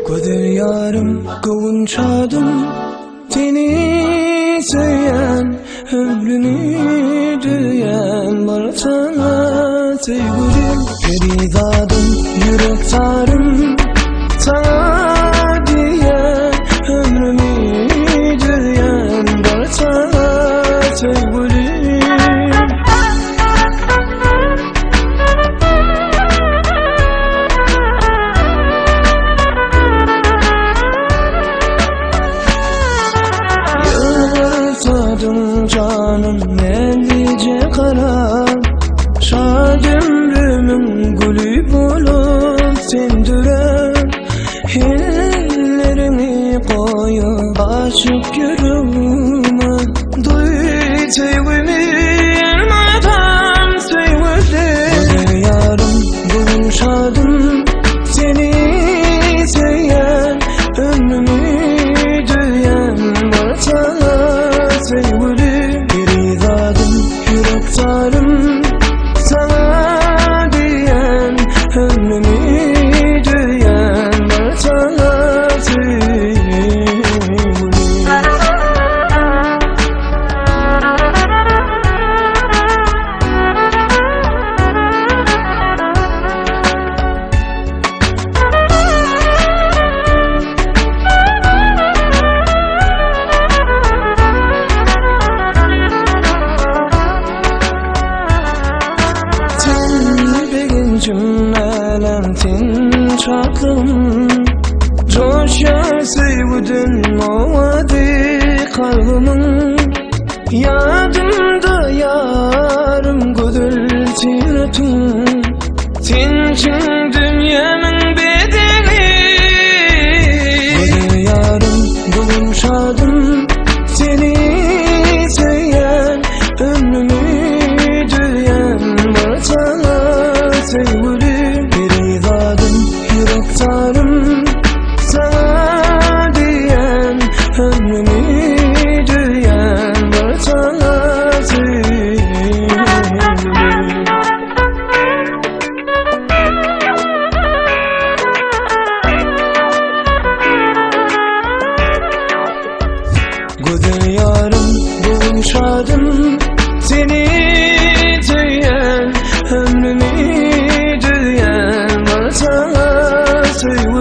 Güzel yarım kavunçadım seni söyleyen, ömrünü düyen var sana sevgilim. Feridadım yürek tarım sana diyen, ömrümü düyen var sana sevgilim. Canım ellice karar, şad ömrümün gülü bulup sendürer. Ellerimi koyup açıp yüreğime, duy sevgimi elmadan sevgilim. Güzel yarım buluşadım seni seven, ömrümü düyen var sana sevgilim. Tarım sana diyen, ömrümü düyen var sana sevgilim. Cümlelentin çaklım, coşar sevdin mavadi kalbımın. Yadımda yarım güzel siretin, sensin dünyanın bedeli. Güzel yarım buluşadım seni seven, ömrümü düyen var sana sevgilim. Tarım sana diyen, ömrümü düyen var sana sevgilim. Güzel yarım buluşadım seni diyen, ömrümü düyen var sana sevgilim.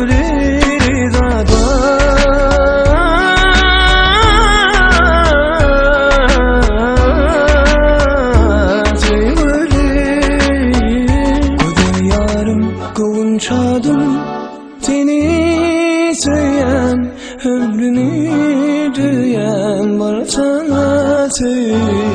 Güzel yarım kavunçadım seni seven, ömrünü düyen var sana sevgilim.